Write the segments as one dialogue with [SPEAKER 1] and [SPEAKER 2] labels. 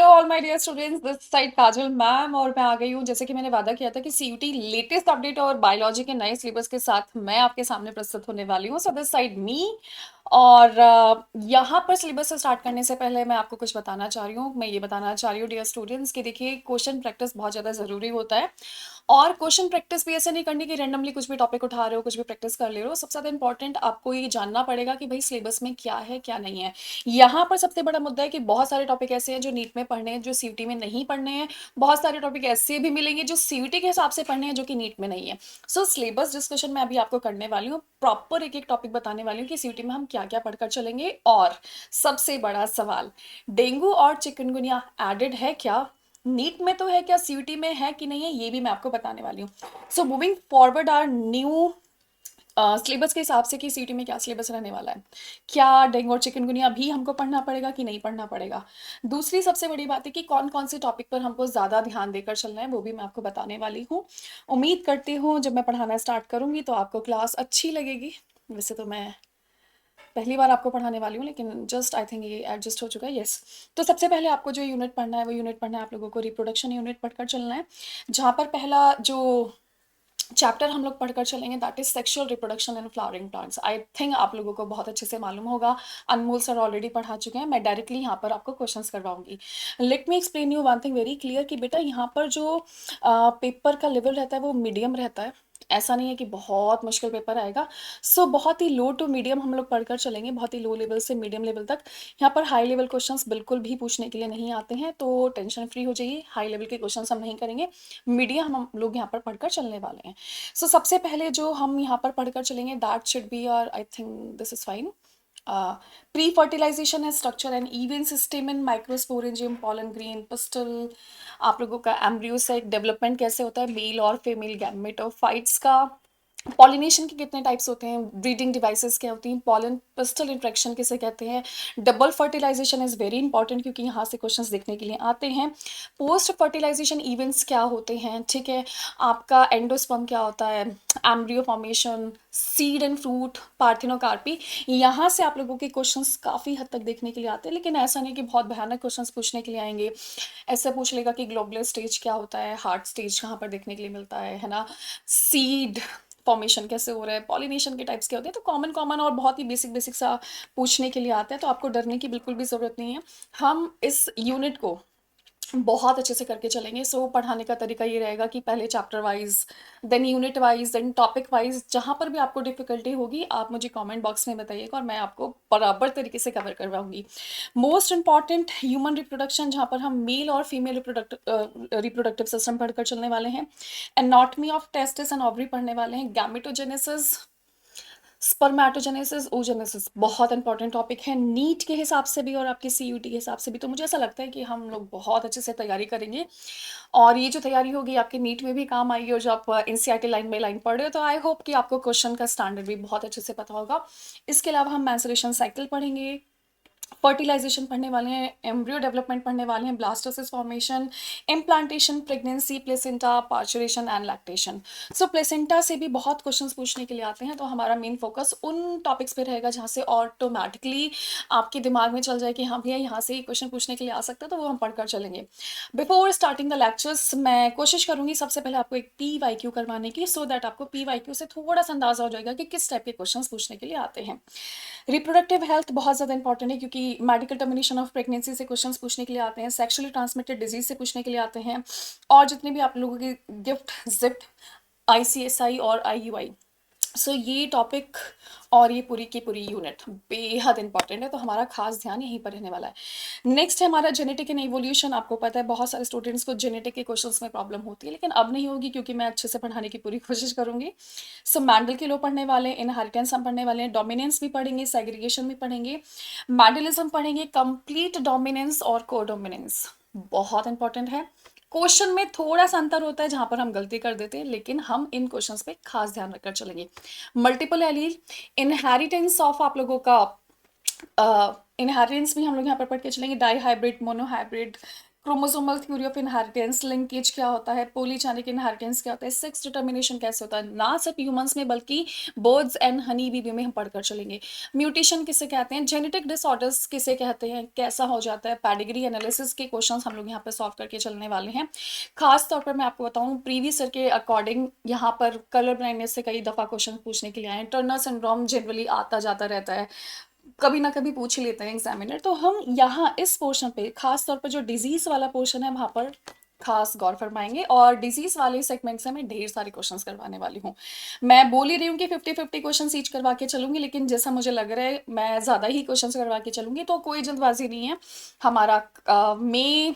[SPEAKER 1] Hello all my dear students, this side Kajal ma'am और मैं आ गई हूँ। जैसे कि मैंने वादा किया था कि सीयूटी लेटेस्ट अपडेट और बायोलॉजी के नए सिलेबस के साथ मैं आपके सामने प्रस्तुत होने वाली हूँ। सो दिस साइड मी। और यहाँ पर सिलेबस से स्टार्ट करने से पहले मैं आपको कुछ बताना चाह रही हूँ। मैं ये बताना चाह रही हूँ डियर स्टूडेंट्स कि देखिए, क्वेश्चन प्रैक्टिस बहुत ज़्यादा ज़रूरी होता है। और क्वेश्चन प्रैक्टिस भी ऐसे नहीं करनी कि रैंडमली कुछ भी टॉपिक उठा रहे हो, कुछ भी प्रैक्टिस कर ले रहे हो। सबसे ज़्यादा इंपॉर्टेंट आपको ये जानना पड़ेगा कि भाई सिलेबस में क्या है क्या नहीं है। यहाँ पर सबसे बड़ा मुद्दा है कि बहुत सारे टॉपिक ऐसे हैं जो नीट में पढ़ने हैं, जो सीयूटी में नहीं पढ़ने हैं। बहुत सारे टॉपिक ऐसे भी मिलेंगे जो सीयूटी के हिसाब से पढ़ने हैं, जो कि नीट में नहीं है। सो सिलेबस डिस्कशन मैं अभी आपको करने वाली हूँ, प्रॉपर एक एक टॉपिक बताने वाली हूँ कि सीयूटी में हम क्या क्या पढ़कर चलेंगे। और सबसे बड़ा सवाल, डेंगू और चिकनगुनिया एडेड है क्या, नीट में तो है क्या, सीयूटी में है कि नहीं है, ये भी मैं आपको बताने वाली हूँ। So moving forward our new syllabus के हिसाब से कि सीटी में क्या सिलेबस रहने वाला है। क्या डेंगू और चिकनगुनिया भी हमको पढ़ना पड़ेगा कि नहीं पढ़ना पड़ेगा। दूसरी सबसे बड़ी बात है कि कौन कौन से टॉपिक पर हमको ज़्यादा ध्यान देकर चलना है, वो भी मैं आपको बताने वाली हूँ। उम्मीद करती हूँ जब मैं पढ़ाना स्टार्ट करूँगी तो आपको क्लास अच्छी लगेगी। वैसे तो मैं पहली बार आपको पढ़ाने वाली हूँ, लेकिन जस्ट आई थिंक ये एडजस्ट हो चुका है। यस। तो सबसे पहले आपको जो यूनिट पढ़ना है वो यूनिट पढ़ना है आप लोगों को रिप्रोडक्शन यूनिट पढ़कर चलना है। जहाँ पर पहला जो चैप्टर हम लोग पढ़कर चलेंगे that is sexual reproduction in flowering plants. I think आप लोगों को बहुत अच्छे से मालूम होगा, अनमोल सर ऑलरेडी पढ़ा चुके हैं। मैं डायरेक्टली यहाँ पर आपको क्वेश्चंस करवाऊंगी। Let me explain you one thing very clear कि बेटा यहाँ पर जो पेपर का लेवल रहता है वो मीडियम रहता है। ऐसा नहीं है कि बहुत मुश्किल पेपर आएगा। सो बहुत ही लो टू मीडियम हम लोग पढ़कर चलेंगे, बहुत ही लो लेवल से मीडियम लेवल तक। यहाँ पर हाई लेवल क्वेश्चंस बिल्कुल भी पूछने के लिए नहीं आते हैं, तो टेंशन फ्री हो जाइए। हाई लेवल के क्वेश्चंस हम नहीं करेंगे, मीडियम हम लोग यहाँ पर पढ़कर चलने वाले हैं। सो सबसे पहले जो हम यहाँ पर पढ़कर चलेंगे दैट शुड बी, और I think this is fine. Pre fertilisation है structure and event system in microsporangium pollen grain pistil. आप लोगों का एम्ब्रियो से डेवलपमेंट कैसे होता है, मेल और फीमेल गैमेटोफाइट्स का। पॉलिनेशन के कितने टाइप्स होते हैं, ब्रीडिंग डिवाइसेस क्या होती हैं, पॉलन पिस्टल इंट्रैक्शन किसे कहते हैं। Double fertilization is very important क्योंकि यहाँ से क्वेश्चंस देखने के लिए आते हैं। पोस्ट फर्टिलाइजेशन इवेंट्स क्या होते हैं, ठीक है। आपका एंडोस्पर्म क्या होता है, embryo formation, seed and fruit, parthenocarpy. यहाँ से आप लोगों के क्वेश्चंस काफ़ी हद तक देखने के लिए आते हैं, लेकिन ऐसा नहीं कि बहुत भयानक क्वेश्चंस पूछने के लिए आएंगे। ऐसा पूछ लेगा कि ग्लोबुलर स्टेज क्या होता है, हार्ट स्टेज कहाँ पर देखने के लिए मिलता है ना। सीड फॉर्मेशन कैसे हो रहा है, पॉलिनेशन के टाइप्स क्या होते हैं। तो कॉमन कॉमन और बहुत ही बेसिक बेसिक सा पूछने के लिए आता है, तो आपको डरने की बिल्कुल भी ज़रूरत नहीं है। हम इस यूनिट को बहुत अच्छे से करके चलेंगे। सो पढ़ाने का तरीका ये रहेगा कि पहले chapter wise, then unit wise, then topic wise. जहाँ पर भी आपको डिफिकल्टी होगी आप मुझे कमेंट बॉक्स में बताइएगा और मैं आपको बराबर तरीके से कवर करवाऊंगी। मोस्ट इंपॉर्टेंट ह्यूमन रिप्रोडक्शन, जहाँ पर हम मेल और फीमेल रिप्रोडक्टिव सिस्टम पढ़कर चलने वाले हैं। Anatomy of testis and ovary पढ़ने वाले हैं। गैमेटोजेनेसिस, स्पर्मेटोजेनेसिस, ओजेनेसिस बहुत इंपॉर्टेंट टॉपिक है नीट के हिसाब से भी और आपके सीयूटी के हिसाब से भी। तो मुझे ऐसा लगता है कि हम लोग बहुत अच्छे से तैयारी करेंगे और ये जो तैयारी होगी आपके नीट में भी काम आएगी। और जो आप एनसीईआरटी लाइन बाई लाइन पढ़ रहे हो तो आई होप कि आपको क्वेश्चन का स्टैंडर्ड भी बहुत अच्छे से पता होगा। इसके अलावा हम मेंस्ट्रुएशन साइकिल पढ़ेंगे, फर्टिलाइजेशन पढ़ने वाले हैं, एम्ब्रियो डेवलपमेंट पढ़ने वाले हैं, blastocyst formation, implantation, pregnancy, placenta, parturition and lactation. So placenta से भी बहुत क्वेश्चंस पूछने के लिए आते हैं, तो हमारा मेन फोकस उन टॉपिक्स पे रहेगा जहाँ से ऑटोमेटिकली आपके दिमाग में चल जाए कि हाँ भैया यहाँ से क्वेश्चन पूछने के लिए आ सकता है, तो वो हम पढ़कर चलेंगे। बिफोर स्टार्टिंग द लेक्चर्स मैं कोशिश करूंगी सबसे पहले आपको एक PYQ करवाने की, सो दैट आपको PYQ से थोड़ा सा अंदाजा हो जाएगा कि किस टाइप के क्वेश्चंस पूछने के लिए आते हैं। रिप्रोडक्टिव हेल्थ बहुत ज़्यादा इंपॉर्टेंट है क्योंकि मेडिकल टर्मिनेशन ऑफ प्रेगनेंसी से क्वेश्चंस पूछने के लिए आते हैं, सेक्सुअली ट्रांसमिटेड डिजीज से पूछने के लिए आते हैं, और जितने भी आप लोगों की गिफ्ट, जिप्ट, ICSI और IUI। सो ये टॉपिक और ये पूरी की पूरी यूनिट बेहद इंपॉर्टेंट है, तो हमारा खास ध्यान यहीं पर रहने वाला है। नेक्स्ट है हमारा जेनेटिक एंड इवोल्यूशन। आपको पता है बहुत सारे स्टूडेंट्स को जेनेटिक के क्वेश्चंस में प्रॉब्लम होती है, लेकिन अब नहीं होगी क्योंकि मैं अच्छे से पढ़ाने की पूरी कोशिश करूंगी। सो मैंडल के लॉ पढ़ने वाले हैं, इनहेरिटेंस हम पढ़ने वाले हैं, डोमिनेंस भी पढ़ेंगे, सेग्रीगेशन भी पढ़ेंगे, मैंडलिज्म पढ़ेंगे, कंप्लीट डोमिनेंस और कोडोमिनेंस बहुत इंपॉर्टेंट है। क्वेश्चन में थोड़ा सा अंतर होता है जहां पर हम गलती कर देते हैं, लेकिन हम इन क्वेश्चंस पे खास ध्यान रखकर चलेंगे। मल्टीपल एलील, इनहेरिटेंस ऑफ आप लोगों का इनहेरिटेंस भी हम लोग यहाँ पर पढ़ के चलेंगे, dihybrid, monohybrid, chromosomal theory of inheritance, linkage क्या होता है, पॉलीजेनिक इनहेरिटेंस क्या होता है, सेक्स डिटर्मिनेशन कैसे होता है, ना सिर्फ ह्यूमंस में बल्कि बर्ड्स एंड हनी बी में हम पढ़कर चलेंगे। म्यूटेशन किसे कहते हैं, जेनेटिक डिसऑर्डर्स किसे कहते हैं, कैसा हो जाता है, पैडिग्री एनालिसिस के क्वेश्चंस हम लोग यहाँ पर सॉल्व करके चलने वाले हैं। खास तौर पर मैं आपको बताऊं प्रीवियस ईयर के अकॉर्डिंग यहाँ पर कलर ब्लाइंडनेस से कई दफा क्वेश्चन पूछने के लिए आए। टर्नर सिंड्रोम जनरली आता जाता रहता है, कभी ना कभी पूछ ही लेते हैं एग्जामिनर। तो हम यहाँ इस पोर्शन पे खास तौर पर जो डिजीज वाला पोर्शन है वहां पर खास गौर फरमाएंगे, और डिजीज वाले सेगमेंट से मैं ढेर सारे क्वेश्चंस करवाने वाली हूँ। मैं बोल ही रही हूँ कि 50-50 क्वेश्चन ईच करवा के चलूंगी, लेकिन जैसा मुझे लग रहा है मैं ज्यादा ही क्वेश्चंस करवा के चलूंगी, तो कोई जल्दबाजी नहीं है। हमारा मई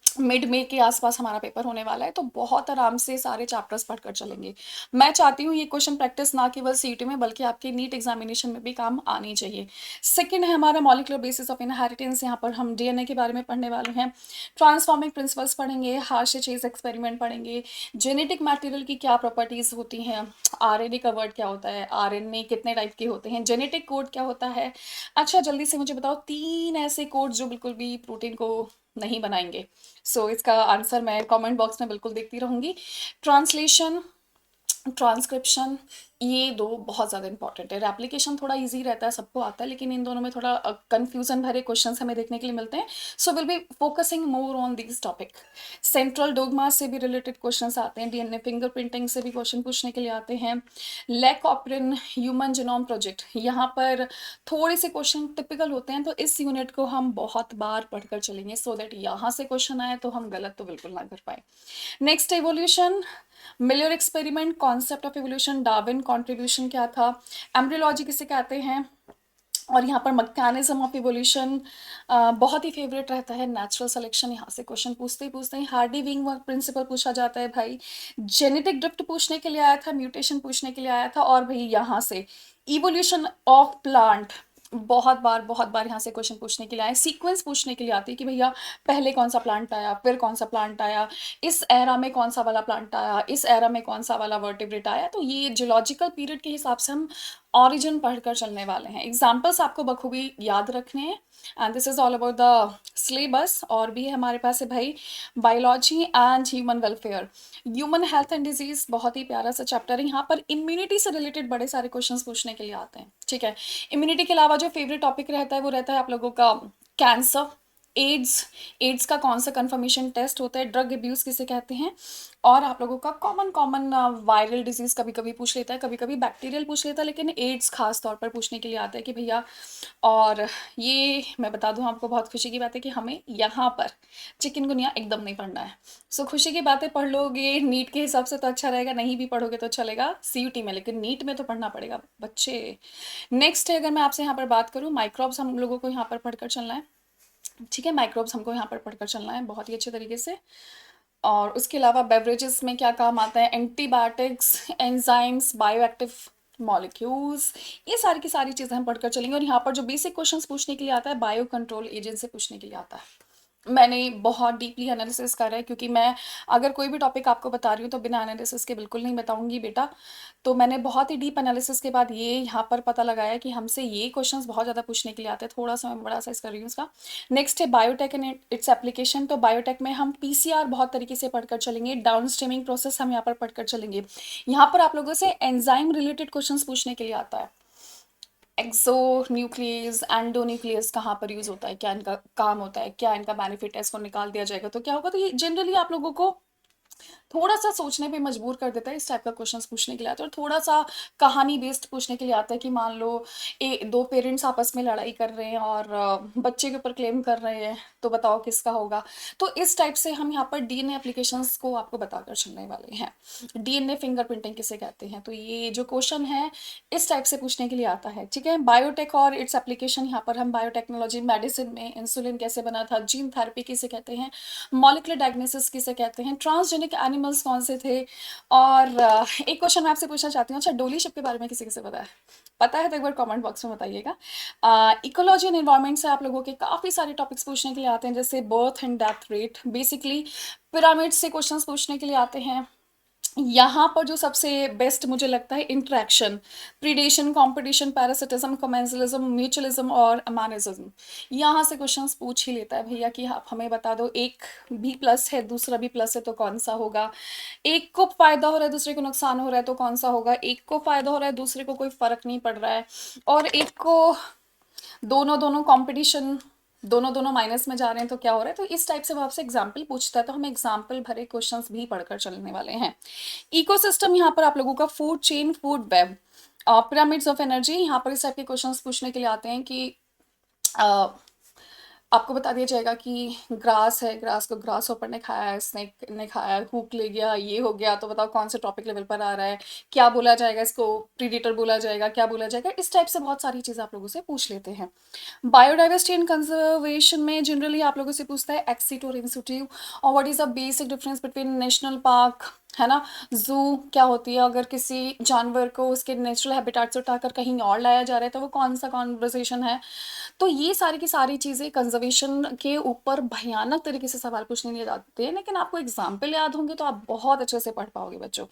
[SPEAKER 1] मिड में के आसपास हमारा पेपर होने वाला है, तो बहुत आराम से सारे चैप्टर्स पढ़कर चलेंगे। मैं चाहती हूँ ये क्वेश्चन प्रैक्टिस ना केवल सीईटी में बल्कि आपके नीट एग्जामिनेशन में भी काम आनी चाहिए। सेकंड है हमारा मॉलिक्यूलर बेसिस ऑफ इनहेरिटेंस, यहाँ पर हम डीएनए के बारे में पढ़ने वाले हैं। ट्रांसफॉर्मिंग प्रिंसिपल्स पढ़ेंगे, हार्श चेज एक्सपेरिमेंट पढ़ेंगे, जेनेटिक मटेरियल की क्या प्रॉपर्टीज होती हैं, आरएनए का वर्ड क्या होता है, आरएनए कितने टाइप के होते हैं, जेनेटिक कोड क्या होता है। अच्छा जल्दी से मुझे बताओ 3 ऐसे कोड जो बिल्कुल भी प्रोटीन को नहीं बनाएंगे। इसका आंसर मैं कमेंट बॉक्स में बिल्कुल देखती रहूंगी। ट्रांसलेशन, ट्रांसक्रिप्शन, ये दो बहुत ज़्यादा इंपॉर्टेंट है। एप्लीकेशन थोड़ा इजी रहता है, सबको आता है, लेकिन इन दोनों में थोड़ा कंफ्यूजन भरे क्वेश्चंस हमें देखने के लिए मिलते हैं। Will be focusing more on this topic. Central dogma से भी रिलेटेड क्वेश्चंस आते हैं, डीएनए फिंगरप्रिंटिंग से भी क्वेश्चन पूछने के लिए आते हैं। लैकॉप्रिन ह्यूमन जीनोम प्रोजेक्ट, यहाँ पर थोड़े से क्वेश्चन टिपिकल होते हैं, तो इस यूनिट को हम बहुत बार पढ़कर चलेंगे सो दैट यहाँ से क्वेश्चन आए तो हम गलत तो बिल्कुल ना कर पाए। Next evolution, Miller experiment, concept of evolution, Darwin contribution क्या था, एम्ब्रियोलॉजी किसे कहते हैं, और यहाँ पर मैकेनिज्म ऑफ इवोल्यूशन बहुत ही फेवरेट रहता है। नेचुरल सिलेक्शन, यहाँ से क्वेश्चन पूछते ही पूछते हैं। हार्डी विंग प्रिंसिपल पूछा जाता है भाई। जेनेटिक ड्रिफ्ट पूछने के लिए आया था, म्यूटेशन पूछने के लिए आया था, और भाई यहाँ से इवोल्यूशन ऑफ प्लांट बहुत बार यहाँ से क्वेश्चन पूछने के लिए आए। सीक्वेंस पूछने के लिए आती है कि भैया पहले कौन सा प्लांट आया, फिर कौन सा प्लांट आया, इस एरा में कौन सा वाला प्लांट आया, इस एरा में कौन सा वाला वर्टिब्रेट आया। तो ये जियोलॉजिकल पीरियड के हिसाब से हम ऑरिजिन पढ़कर चलने वाले हैं। एग्जाम्पल्स आपको बखूबी याद रखने हैं, and this is all about the syllabus. और भी हमारे पास है भाई biology and human welfare, human health and disease, बहुत ही प्यारा सा चैप्टर है। यहाँ पर इम्यूनिटी से रिलेटेड बड़े सारे क्वेश्चंस पूछने के लिए आते हैं, ठीक है। इम्यूनिटी के अलावा जो फेवरेट टॉपिक रहता है वो रहता है आप लोगों का कैंसर, एड्स, एड्स का कौन सा कंफर्मेशन टेस्ट होता है, ड्रग अब्यूज किसे कहते हैं, और आप लोगों का कॉमन कॉमन वायरल डिजीज कभी कभी पूछ लेता है, कभी कभी बैक्टीरियल पूछ लेता है, लेकिन एड्स खास तौर पर पूछने के लिए आता है कि भैया। और ये मैं बता दूं आपको, बहुत खुशी की बात है कि हमें यहाँ पर चिकनगुनिया एकदम नहीं पढ़ना है। खुशी की बातें पढ़ लोगे नीट के हिसाब से तो अच्छा रहेगा, नहीं भी पढ़ोगे तो चलेगा सीयूटी में, लेकिन नीट में तो पढ़ना पड़ेगा बच्चे। नेक्स्ट है, अगर मैं आपसे यहाँ पर बात करूँ, माइक्रोब्स हम लोगों को यहाँ पर पढ़कर चलना है, ठीक है। माइक्रोब्स हमको यहाँ पर पढ़कर चलना है बहुत ही अच्छे तरीके से। और उसके अलावा बेवरेजेस में क्या काम आता है, एंटीबायोटिक्स, एंजाइम्स, बायोएक्टिव मॉलिक्यूल्स, ये सारी की सारी चीज़ें हम पढ़कर चलेंगे। और यहाँ पर जो बेसिक क्वेश्चंस पूछने के लिए आता है, बायो कंट्रोल एजेंट से पूछने के लिए आता है। मैंने बहुत डीपली एनालिसिस करा है, क्योंकि मैं अगर कोई भी टॉपिक आपको बता रही हूँ तो बिना एनालिसिस के बिल्कुल नहीं बताऊंगी बेटा। तो मैंने बहुत ही डीप एनालिसिस के बाद ये यहाँ पर पता लगाया कि हमसे ये क्वेश्चंस बहुत ज़्यादा पूछने के लिए आते हैं। थोड़ा सा मैं बड़ा साइज कर रही हूँ इसका। नेक्स्ट है बायोटेक एंड इट्स एप्लीकेशन। तो बायोटेक में हम पीसीआर बहुत तरीके से पढ़कर चलेंगे, डाउन स्ट्रीमिंग प्रोसेस हम यहाँ पर पढ़कर चलेंगे। यहाँ पर आप लोगों से एंजाइम रिलेटेड क्वेश्चन पूछने के लिए आता है। एक्सो न्यूक्लियस, एंडो न्यूक्लियस कहाँ पर यूज होता है, क्या इनका काम होता है, क्या इनका बेनिफिट है, इसको निकाल दिया जाएगा तो क्या होगा। तो ये जनरली आप लोगों को थोड़ा सा सोचने पे मजबूर कर देता है, इस टाइप का क्वेश्चंस पूछने के लिए आता है। और थोड़ा सा कहानी बेस्ड पूछने के लिए आता है कि मान लो दो पेरेंट्स आपस में लड़ाई कर रहे हैं और बच्चे के ऊपर क्लेम कर रहे हैं, तो बताओ किसका होगा। तो इस टाइप से हम यहाँ पर डीएनए एप्लीकेशंस को आपको बताकर चलने वाले हैं। डीएनए फिंगरप्रिंटिंग किसे कहते हैं, तो ये जो क्वेश्चन है इस टाइप से पूछने के लिए आता है, ठीक है। बायोटेक और इट्स एप्लीकेशन, यहाँ पर हम बायोटेक्नोलॉजी, मेडिसिन में इंसुलिन कैसे बना था, जीन थेरेपी किसे कहते हैं, मॉलिक्यूलर डायग्नोसिस किसे कहते हैं, ट्रांसजेनिक एनिमल्स कौन से थे। और एक क्वेश्चन मैं आपसे पूछना चाहती हूँ, अच्छा डोली शिप के बारे में किसी किसे पता है, पता है तो एक बार कमेंट बॉक्स में बताइएगा। इकोलॉजी एंड एनवायरनमेंट से आप लोगों के काफ़ी सारे टॉपिक्स पूछने के लिए आते हैं, जैसे birth and death rate, basically pyramid से क्वेश्चंस पूछने के लिए आते हैं। यहाँ पर जो सबसे बेस्ट मुझे लगता है interaction, predation, competition, parasitism, commensalism, mutualism और अमानिज्म। यहाँ से क्वेश्चंस पूछ ही लेता है भैया कि आप हमें बता दो, एक भी प्लस है दूसरा भी प्लस है तो कौन सा होगा, एक को फायदा हो रहा है दूसरे को नुकसान हो रहा है तो कौन सा होगा, एक को फायदा हो रहा है दूसरे को कोई फर्क नहीं पड़ रहा है, और एक को दोनों दोनों कंपटीशन, दोनों दोनों माइनस में जा रहे हैं तो क्या हो रहा है। तो इस टाइप से वो आपसे एग्जाम्पल पूछता है, तो हम एग्जाम्पल भरे क्वेश्चंस भी पढ़कर चलने वाले हैं। इकोसिस्टम यहाँ पर आप लोगों का food chain, food web, pyramids of energy, यहाँ पर इस टाइप के क्वेश्चंस पूछने के लिए आते हैं कि अ, आपको बता दिया जाएगा कि ग्रास है, ग्रास को ग्रास होपर ने खाया है, स्नेक ने खाया है, हुक ले गया, ये हो गया, तो बताओ कौन से टॉपिक लेवल पर आ रहा है, क्या बोला जाएगा इसको, प्रीडेटर बोला जाएगा, क्या बोला जाएगा, इस टाइप से बहुत सारी चीज़ें आप लोगों से पूछ लेते हैं। बायोडाइवर्सिटी एंड कंजर्वेशन में जनरली आप लोगों से पूछता है एक्सिट और इंसिटिव, और what is the basic difference between national park, है ना, जू क्या होती है, अगर किसी जानवर को उसके नेचुरल हैबिटेट से उठाकर कहीं और लाया जा रहा है तो वो कौन सा कॉन्वर्सेशन है। तो ये सारी की सारी चीज़ें कंजर्वेशन के ऊपर भयानक तरीके से सवाल पूछने नहीं जाते हैं, लेकिन आपको एग्जाम्पल याद होंगे तो आप बहुत अच्छे से पढ़ पाओगे बच्चों।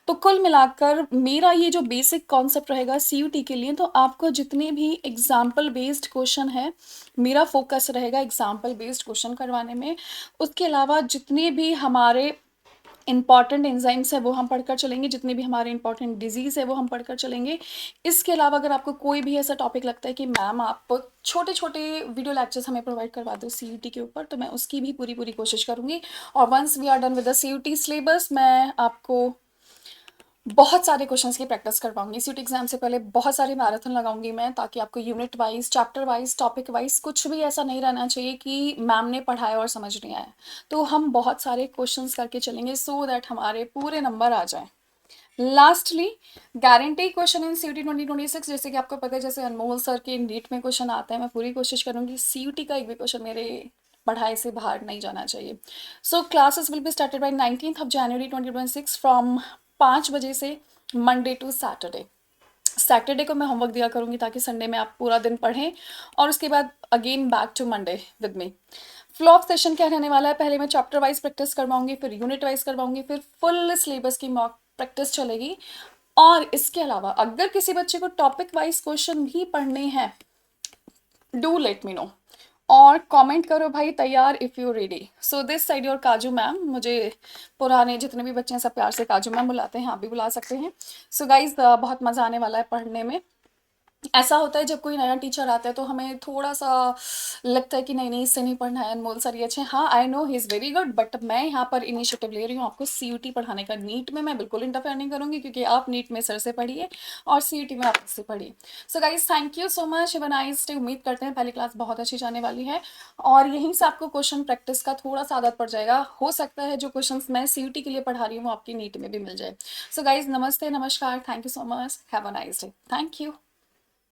[SPEAKER 1] तो कुल मिलाकर मेरा ये जो बेसिक कॉन्सेप्ट रहेगा सीयूटी के लिए, तो आपको जितने भी एग्जाम्पल बेस्ड क्वेश्चन है, मेरा फोकस रहेगा एग्जाम्पल बेस्ड क्वेश्चन करवाने में। उसके अलावा जितने भी हमारे इंपॉर्टेंट एंजाइम्स है वो हम पढ़कर चलेंगे, जितने भी हमारे इंपॉर्टेंट डिजीज है वो हम पढ़कर चलेंगे। इसके अलावा अगर आपको कोई भी ऐसा टॉपिक लगता है कि मैम आप छोटे छोटे वीडियो लेक्चर्स हमें प्रोवाइड करवा दो सीयूटी के ऊपर, तो मैं उसकी भी पूरी पूरी कोशिश करूंगी। और once we are done with the CUET syllabus, मैं आपको बहुत सारे क्वेश्चंस की प्रैक्टिस करवाऊंगी। सीट एग्जाम से पहले बहुत सारे मैराथन लगाऊंगी मैं, ताकि आपको unit wise, chapter wise, topic wise कुछ भी ऐसा नहीं रहना चाहिए कि मैम ने पढ़ाया और समझ नहीं आया। तो हम बहुत सारे क्वेश्चंस करके चलेंगे सो दैट हमारे पूरे नंबर आ जाएं। Lastly, guarantee question in CUET 2026, जैसे कि आपको पता है, जैसे अनमोल सर के नीट में क्वेश्चन आता है, मैं पूरी कोशिश करूंगी सीयूटी का एक भी क्वेश्चन मेरे पढ़ाई से बाहर नहीं जाना चाहिए। So classes will be started by 19th of January 2026 from 5 बजे से, मंडे टू सैटरडे। सैटरडे को मैं होमवर्क दिया करूंगी ताकि संडे में आप पूरा दिन पढ़ें, और उसके बाद again back to Monday with me. Flop session क्या रहने वाला है, पहले मैं चैप्टर वाइज प्रैक्टिस करवाऊंगी, फिर यूनिट वाइज करवाऊंगी, फिर फुल सिलेबस की मॉक प्रैक्टिस चलेगी। और इसके अलावा अगर किसी बच्चे को टॉपिक वाइज क्वेश्चन भी पढ़ने हैं, डू लेट मी नो, और कमेंट करो भाई तैयार if you ready. So this side your काजू मैम, मुझे पुराने जितने भी बच्चे हैं सब प्यार से काजू मैम बुलाते हैं, आप भी बुला सकते हैं। सो गाइज बहुत मज़ा आने वाला है पढ़ने में। ऐसा होता है जब कोई नया टीचर आता है तो हमें थोड़ा सा लगता है कि नहीं नहीं इससे नहीं पढ़ना है, अनमोल सर ये अच्छे हैं। हाँ, I know he is very good, but मैं यहाँ पर इनिशिएटिव ले रही हूँ आपको सीयूटी पढ़ाने का। नीट में मैं बिल्कुल इंटरफेयर नहीं करूँगी, क्योंकि आप नीट में सर से पढ़िए और सीयूटी में आप से पढ़िए। So guys thank you so much, have a nice day. उम्मीद करते हैं पहली क्लास बहुत अच्छी जाने वाली है, और यहीं से आपको क्वेश्चन प्रैक्टिस का थोड़ा सा आदत पड़ जाएगा। हो सकता है जो क्वेश्चन मैं सीयूटी के लिए पढ़ा रही हूँ वो आपकी नीट में भी मिल जाए। सो गाइज नमस्ते, नमस्कार, thank you so much, have a nice day, thank you.